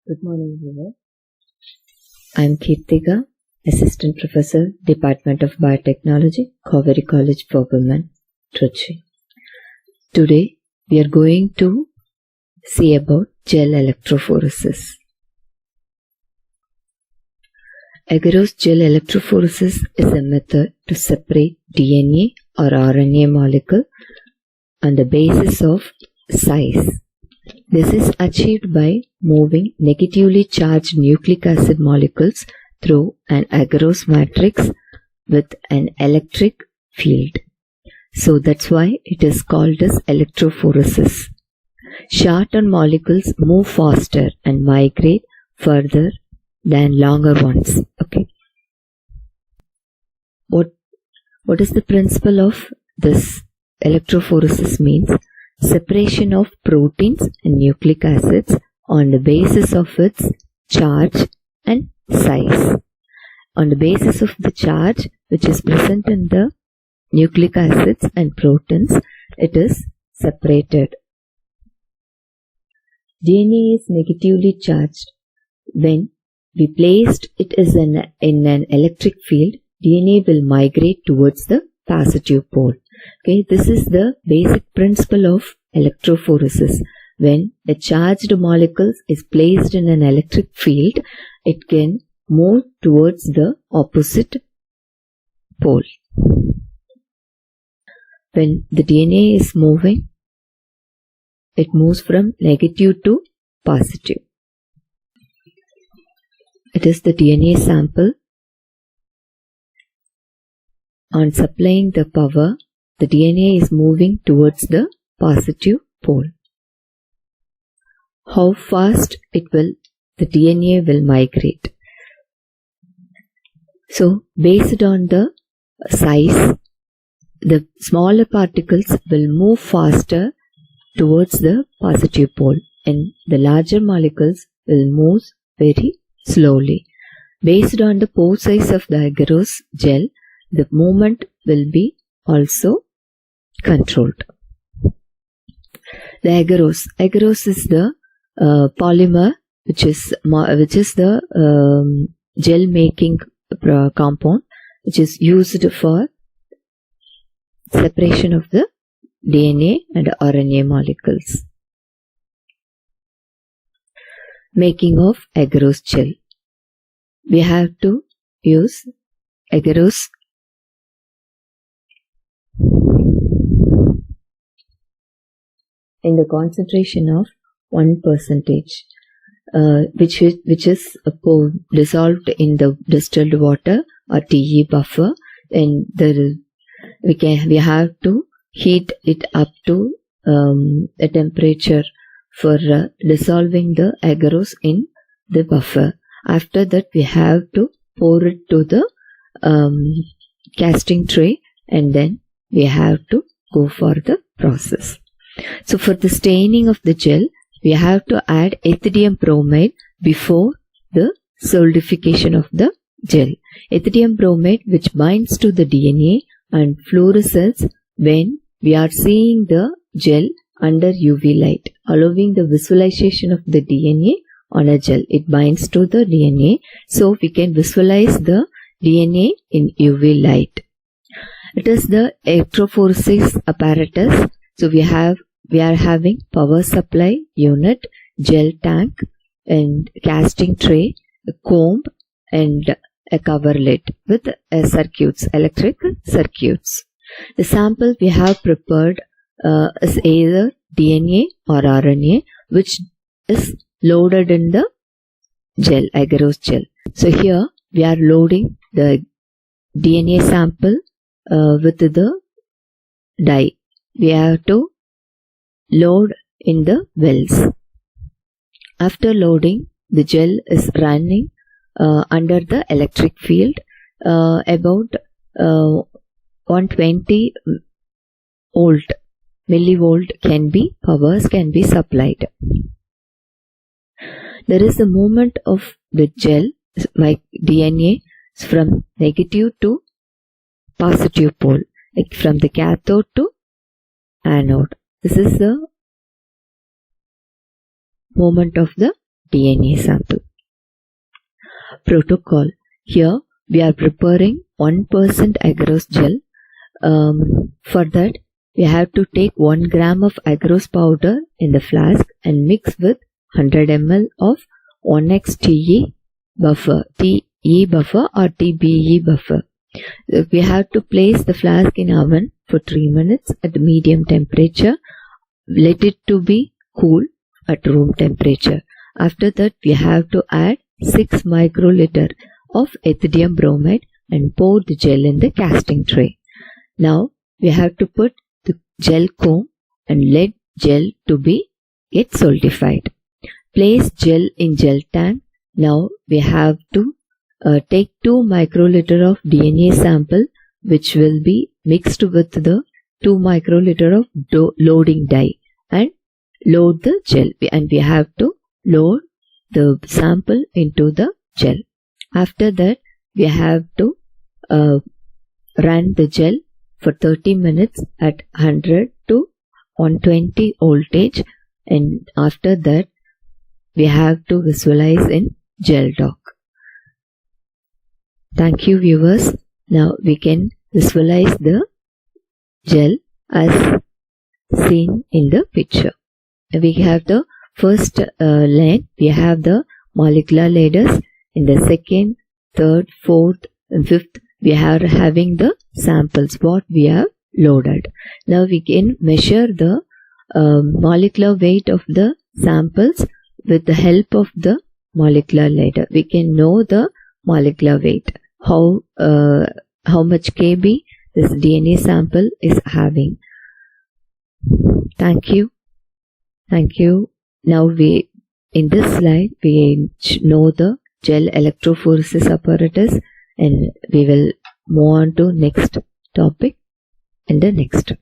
Good morning, everyone. I am Keerthiga, Assistant Professor, Department of Biotechnology, Kaveri College for Women, Trichy. Today, we are going to see about gel electrophoresis. Agarose gel electrophoresis is a method to separate DNA or RNA molecule on the basis of size. This is achieved by moving negatively charged nucleic acid molecules through an agarose matrix with an electric field. So that's why it is called as electrophoresis. Shorter molecules move faster and migrate further than longer ones. Okay. What is the principle of this electrophoresis means? Separation of proteins and nucleic acids on the basis of its charge and size. On the basis of the charge which is present in the nucleic acids and proteins, it is separated. DNA is negatively charged. When we placed it is in an electric field, DNA will migrate towards the positive pole. Okay, this is the basic principle of electrophoresis. When a charged molecule is placed in an electric field, it can move towards the opposite pole. When the DNA is moving, it moves from negative to positive. It is the DNA sample. On supplying the power, the DNA is moving towards the positive pole. How fast the DNA will migrate. So, based on the size, the smaller particles will move faster towards the positive pole and the larger molecules will move very slowly. Based on the pore size of the agarose gel, the movement will be also controlled. The agarose is the polymer which is the gel making compound which is used for separation of the DNA and RNA molecules. Making of agarose gel. We have to use agarose in the concentration of 1%, which is dissolved in the distilled water or TE buffer, and we have to heat it up to a temperature for dissolving the agarose in the buffer. After that, we have to pour it to the casting tray, and then we have to go for the process. So for the staining of the gel, we have to add ethidium bromide before the solidification of the gel. Ethidium bromide which binds to the DNA and fluoresces when we are seeing the gel under UV light, allowing the visualization of the DNA on a gel. It binds to the DNA, so we can visualize the DNA in UV light. It is the electrophoresis apparatus. So we are having power supply unit, gel tank, and casting tray, a comb, and a cover lid with electric circuits. The sample we have prepared is either DNA or RNA, which is loaded in the gel, agarose gel. So here we are loading the DNA sample with the dye. We have to load in the wells. After loading, the gel is running under the electric field. About 120 millivolt powers can be supplied. There is a movement of the gel like DNA from negative to positive pole, like from the cathode to anode. This is the movement of the DNA sample. Protocol. Here we are preparing 1% agarose gel. For that, we have to take 1 gram of agarose powder in the flask and mix with 100 ml of 1x TE buffer, TE buffer or TBE buffer. We have to place the flask in oven for 3 minutes at medium temperature. Let it to be cool at room temperature. After that, we have to add 6 microliter of ethidium bromide and pour the gel in the casting tray. Now we have to put the gel comb and let gel to be get solidified. Place gel in gel tank. Now we have to take 2 microliter of DNA sample, which will be mixed with the 2 microliter of loading dye, and load the gel, and we have to load the sample into the gel. After that, we have to run the gel for 30 minutes at 100 to 120 voltage, and after that we have to visualize in gel dock. Thank you, viewers. Now we can visualize the gel as seen in the picture. We have the first line, we have the molecular ladders. In the second, third, fourth and fifth, we are having the samples what we have loaded. Now we can measure the molecular weight of the samples with the help of the molecular ladder. We can know the molecular weight, how much kb this DNA sample is having. Thank you. Now in this slide we know the gel electrophoresis apparatus, and we will move on to next topic in the next.